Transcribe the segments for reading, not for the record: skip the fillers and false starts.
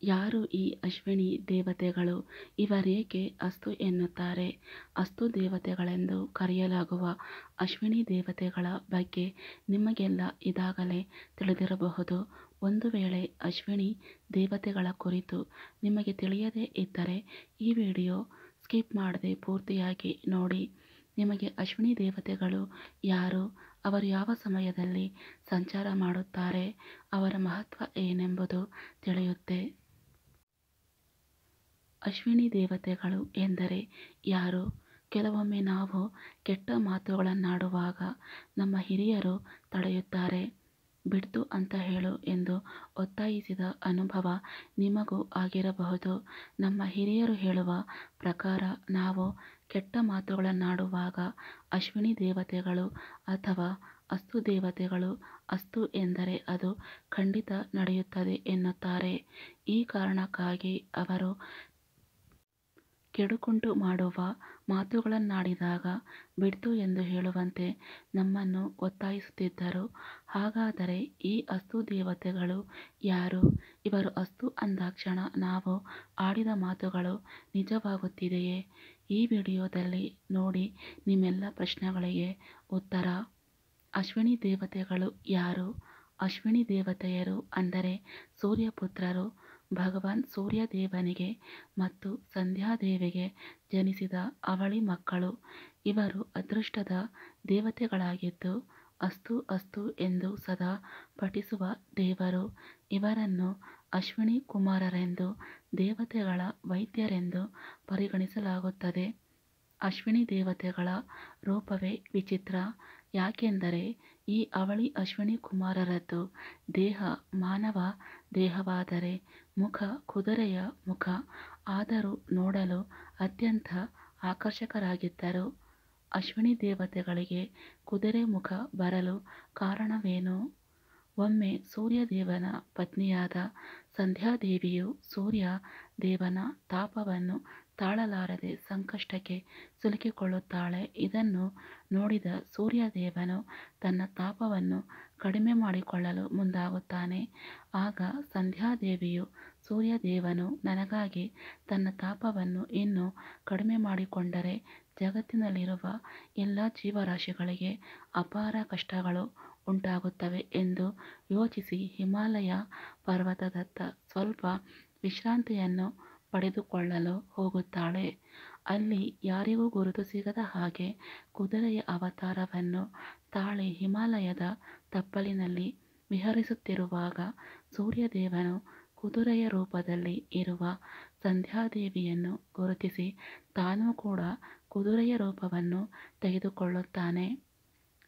ಯಾರು ಈ ಅಶ್ವಿನಿ ದೇವತೆಗಳು? ಇವರೇಕೆ ಅಸ್ತು ಎನ್ನುತ್ತಾರೆ? ಅಸ್ತು ದೇವತೆಗಳೆಂದು ಕರೆಯಲಾಗುವ ಅಶ್ವಿನಿ ದೇವತೆಗಳ ಬಗ್ಗೆ ನಿಮಗೆಲ್ಲ ಇದಾಗಲೇ ತಿಳಿದಿರಬಹುದು. ಒಂದು ವೇಳೆ ಅಶ್ವಿನಿ ದೇವತೆಗಳ ಕುರಿತು ನಿಮಗೆ ತಿಳಿಯದೇ ಇದ್ದರೆ ಈ ವಿಡಿಯೋ ಸ್ಕಿಪ್ ಮಾಡದೆ ಪೂರ್ತಿಯಾಗಿ ನೋಡಿ. ನಿಮಗೆ ಅಶ್ವಿನಿ ದೇವತೆಗಳು ಯಾರು, ಅವರು ಯಾವ ಸಮಯದಲ್ಲಿ ಸಂಚಾರ ಮಾಡುತ್ತಾರೆ, ಅವರ ಮಹತ್ವ ಏನೆಂಬುದು ತಿಳಿಯುತ್ತೆ. ಅಶ್ವಿನಿ ದೇವತೆಗಳು ಎಂದರೆ ಯಾರು? ಕೆಲವೊಮ್ಮೆ ನಾವು ಕೆಟ್ಟ ಮಾತುಗಳನ್ನಾಡುವಾಗ ನಮ್ಮ ಹಿರಿಯರು ತಡೆಯುತ್ತಾರೆ. ಬಿಡ್ತು ಅಂತ ಹೇಳು ಎಂದು ಒತ್ತಾಯಿಸಿದ ಅನುಭವ ನಿಮಗೂ ಆಗಿರಬಹುದು. ನಮ್ಮ ಹಿರಿಯರು ಹೇಳುವ ಪ್ರಕಾರ ನಾವು ಕೆಟ್ಟ ಮಾತುಗಳನ್ನಾಡುವಾಗ ಅಶ್ವಿನಿ ದೇವತೆಗಳು ಅಥವಾ ಅಸ್ತು ದೇವತೆಗಳು, ಅಸ್ತು ಎಂದರೆ ಅದು ಖಂಡಿತ ನಡೆಯುತ್ತದೆ ಎನ್ನುತ್ತಾರೆ. ಈ ಕಾರಣಕ್ಕಾಗಿ ಅವರು ಕೆಡುಕುಂಟು ಮಾಡುವ ಮಾತುಗಳನ್ನಾಡಿದಾಗ ಬಿಡ್ತು ಎಂದು ಹೇಳುವಂತೆ ನಮ್ಮನ್ನು ಒತ್ತಾಯಿಸುತ್ತಿದ್ದರು. ಹಾಗಾದರೆ ಈ ಅಸ್ತು ದೇವತೆಗಳು ಯಾರು? ಇವರು ಅಸ್ತು ಅಂದಾಕ್ಷಣ ನಾವು ಆಡಿದ ಮಾತುಗಳು ನಿಜವಾಗುತ್ತಿದೆಯೇ? ಈ ವಿಡಿಯೋದಲ್ಲಿ ನೋಡಿ ನಿಮ್ಮೆಲ್ಲ ಪ್ರಶ್ನೆಗಳಿಗೆ ಉತ್ತರ. ಅಶ್ವಿನಿ ದೇವತೆಗಳು ಯಾರು? ಅಶ್ವಿನಿ ದೇವತೆಯರು ಅಂದರೆ ಸೂರ್ಯಪುತ್ರರು. ಭಗವಾನ್ ಸೂರ್ಯದೇವನಿಗೆ ಮತ್ತು ಸಂಧ್ಯಾದೇವಿಗೆ ಜನಿಸಿದ ಅವಳಿ ಮಕ್ಕಳು. ಇವರು ಅದೃಷ್ಟದ ದೇವತೆಗಳಾಗಿದ್ದು ಅಸ್ತು ಅಸ್ತು ಎಂದು ಸದಾ ಪಠಿಸುವ ದೇವರು. ಇವರನ್ನು ಅಶ್ವಿನಿ ಕುಮಾರರೆಂದು, ದೇವತೆಗಳ ವೈದ್ಯರೆಂದು ಪರಿಗಣಿಸಲಾಗುತ್ತದೆ. ಅಶ್ವಿನಿ ದೇವತೆಗಳ ರೂಪವೇ ವಿಚಿತ್ರ. ಯಾಕೆಂದರೆ ಈ ಅವಳಿ ಅಶ್ವಿನಿ ಕುಮಾರರದ್ದು ದೇಹ ಮಾನವ ದೇಹವಾದರೆ ಮುಖ ಕುದುರೆಯ ಮುಖ. ಆದರೂ ನೋಡಲು ಅತ್ಯಂತ ಆಕರ್ಷಕರಾಗಿದ್ದರು. ಅಶ್ವಿನಿ ದೇವತೆಗಳಿಗೆ ಕುದುರೆ ಮುಖ ಬರಲು ಕಾರಣವೇನು? ಒಮ್ಮೆ ಸೂರ್ಯದೇವನ ಪತ್ನಿಯಾದ ಸಂಧ್ಯಾದೇವಿಯು ಸೂರ್ಯ ದೇವನ ತಾಪವನ್ನು ತಾಳಲಾರದೆ ಸಂಕಷ್ಟಕ್ಕೆ ಸಿಲುಕಿಕೊಳ್ಳುತ್ತಾಳೆ. ಇದನ್ನು ನೋಡಿದ ಸೂರ್ಯದೇವನು ತನ್ನ ತಾಪವನ್ನು ಕಡಿಮೆ ಮಾಡಿಕೊಳ್ಳಲು ಮುಂದಾಗುತ್ತಾನೆ. ಆಗ ಸಂಧ್ಯಾದೇವಿಯು, ಸೂರ್ಯದೇವನು ನನಗಾಗಿ ತನ್ನ ತಾಪವನ್ನು ಇನ್ನೂ ಕಡಿಮೆ ಮಾಡಿಕೊಂಡರೆ ಜಗತ್ತಿನಲ್ಲಿರುವ ಎಲ್ಲ ಜೀವರಾಶಿಗಳಿಗೆ ಅಪಾರ ಕಷ್ಟಗಳು ಉಂಟಾಗುತ್ತವೆ ಎಂದು ಯೋಚಿಸಿ ಹಿಮಾಲಯ ಪರ್ವತದತ್ತ ಸ್ವಲ್ಪ ವಿಶ್ರಾಂತಿಯನ್ನು ಪಡೆದುಕೊಳ್ಳಲು ಹೋಗುತ್ತಾಳೆ. ಅಲ್ಲಿ ಯಾರಿಗೂ ಗುರುತು ಸಿಗದ ಹಾಗೆ ಕುದುರೆಯ ಅವತಾರವನ್ನು ತಾಳಿ ಹಿಮಾಲಯದ ತಪ್ಪಲಿನಲ್ಲಿ ವಿಹರಿಸುತ್ತಿರುವಾಗ ಸೂರ್ಯದೇವನು ಕುದುರೆಯ ರೂಪದಲ್ಲಿ ಇರುವ ಸಂಧ್ಯಾದೇವಿಯನ್ನು ಗುರುತಿಸಿ ತಾನೂ ಕೂಡ ಕುದುರೆಯ ರೂಪವನ್ನು ತೆಗೆದುಕೊಳ್ಳುತ್ತಾನೆ.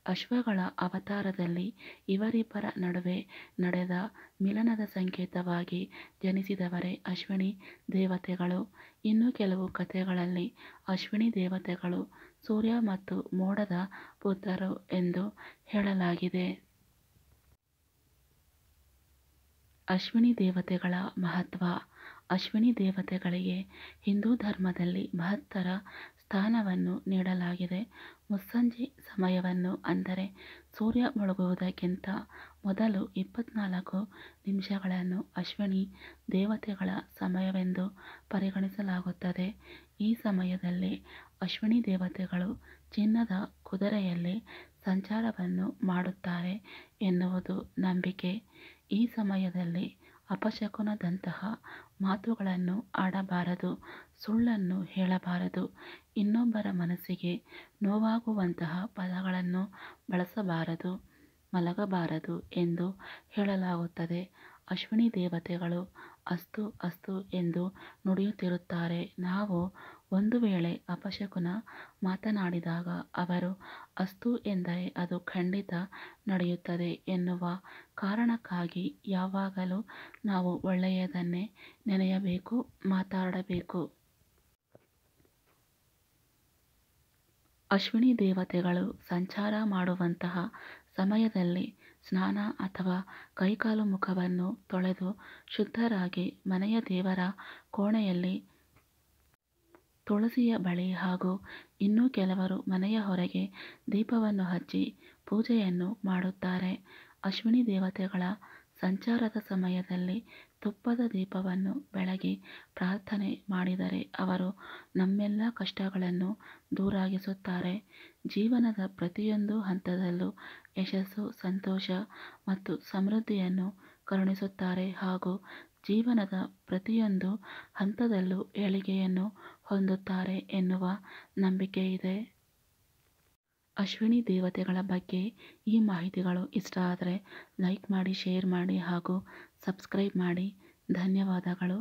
ಅಶ್ವಗಳ ಅವತಾರದಲ್ಲಿ ಇವರಿಬ್ಬರ ನಡುವೆ ನಡೆದ ಮಿಲನದ ಸಂಕೇತವಾಗಿ ಜನಿಸಿದವರೇ ಅಶ್ವಿನಿ ದೇವತೆಗಳು. ಇನ್ನು ಕೆಲವು ಕಥೆಗಳಲ್ಲಿ ಅಶ್ವಿನಿ ದೇವತೆಗಳು ಸೂರ್ಯ ಮತ್ತು ಮೋಡದ ಪುತ್ರರು ಎಂದು ಹೇಳಲಾಗಿದೆ. ಅಶ್ವಿನಿ ದೇವತೆಗಳ ಮಹತ್ವ. ಅಶ್ವಿನಿ ದೇವತೆಗಳಿಗೆ ಹಿಂದೂ ಧರ್ಮದಲ್ಲಿ ಮಹತ್ತರ ಸ್ಥಾನವನ್ನು ನೀಡಲಾಗಿದೆ. ಮುಸ್ಸಂಜೆ ಸಮಯವನ್ನು ಅಂದರೆ ಸೂರ್ಯ ಮುಳುಗುವುದಕ್ಕಿಂತ ಮೊದಲು 24 ನಿಮಿಷಗಳನ್ನು ಅಶ್ವಿನಿ ದೇವತೆಗಳ ಸಮಯವೆಂದು ಪರಿಗಣಿಸಲಾಗುತ್ತದೆ. ಈ ಸಮಯದಲ್ಲಿ ಅಶ್ವಿನಿ ದೇವತೆಗಳು ಚಿನ್ನದ ಕುದುರೆಯಲ್ಲಿ ಸಂಚಾರವನ್ನು ಮಾಡುತ್ತಾರೆ ಎನ್ನುವುದು ನಂಬಿಕೆ. ಈ ಸಮಯದಲ್ಲಿ ಅಪಶಕುನದಂತಹ ಮಾತುಗಳನ್ನು ಆಡಬಾರದು, ಸುಳ್ಳನ್ನು ಹೇಳಬಾರದು, ಇನ್ನೊಬ್ಬರ ಮನಸ್ಸಿಗೆ ನೋವಾಗುವಂತಹ ಪದಗಳನ್ನು ಬಳಸಬಾರದು, ಮಲಗಬಾರದು ಎಂದು ಹೇಳಲಾಗುತ್ತದೆ. ಅಶ್ವಿನಿ ದೇವತೆಗಳು ಅಸ್ತು ಅಸ್ತು ಎಂದು ನುಡಿಯುತ್ತಿರುತ್ತಾರೆ. ನಾವು ಒಂದು ವೇಳೆ ಅಪಶಕುನ ಮಾತನಾಡಿದಾಗ ಅವರು ಅಸ್ತು ಎಂದರೆ ಅದು ಖಂಡಿತ ನಡೆಯುತ್ತದೆ ಎನ್ನುವ ಕಾರಣಕ್ಕಾಗಿ ಯಾವಾಗಲೂ ನಾವು ಒಳ್ಳೆಯದನ್ನೇ ನೆನೆಯಬೇಕು, ಮಾತಾಡಬೇಕು. ಅಶ್ವಿನಿ ದೇವತೆಗಳು ಸಂಚಾರ ಮಾಡುವಂತಹ ಸಮಯದಲ್ಲಿ ಸ್ನಾನ ಅಥವಾ ಕೈಕಾಲು ಮುಖವನ್ನು ತೊಳೆದು ಶುದ್ಧರಾಗಿ ಮನೆಯ ದೇವರ ಕೋಣೆಯಲ್ಲಿ, ತುಳಸಿಯ ಬಳಿ ಹಾಗೂ ಇನ್ನೂ ಕೆಲವರು ಮನೆಯ ಹೊರಗೆ ದೀಪವನ್ನು ಹಚ್ಚಿ ಪೂಜೆಯನ್ನು ಮಾಡುತ್ತಾರೆ. ಅಶ್ವಿನಿ ದೇವತೆಗಳ ಸಂಚಾರದ ಸಮಯದಲ್ಲಿ ತುಪ್ಪದ ದೀಪವನ್ನು ಬೆಳಗಿ ಪ್ರಾರ್ಥನೆ ಮಾಡಿದರೆ ಅವರು ನಮ್ಮೆಲ್ಲ ಕಷ್ಟಗಳನ್ನು ದೂರಾಗಿಸುತ್ತಾರೆ. ಜೀವನದ ಪ್ರತಿಯೊಂದು ಹಂತದಲ್ಲೂ ಯಶಸ್ಸು, ಸಂತೋಷ ಮತ್ತು ಸಮೃದ್ಧಿಯನ್ನು ಕರುಣಿಸುತ್ತಾರೆ ಹಾಗೂ ಜೀವನದ ಪ್ರತಿಯೊಂದು ಹಂತದಲ್ಲೂ ಏಳಿಗೆಯನ್ನು ಹೊಂದುತ್ತಾರೆ ಎನ್ನುವ ನಂಬಿಕೆಯಿದೆ. ಅಶ್ವಿನಿ ದೇವತೆಗಳ ಬಗ್ಗೆ ಈ ಮಾಹಿತಿಗಳು ಇಷ್ಟ ಆದರೆ ಲೈಕ್ ಮಾಡಿ, ಶೇರ್ ಮಾಡಿ ಹಾಗೂ ಸಬ್ಸ್ಕ್ರೈಬ್ ಮಾಡಿ. ಧನ್ಯವಾದಗಳು.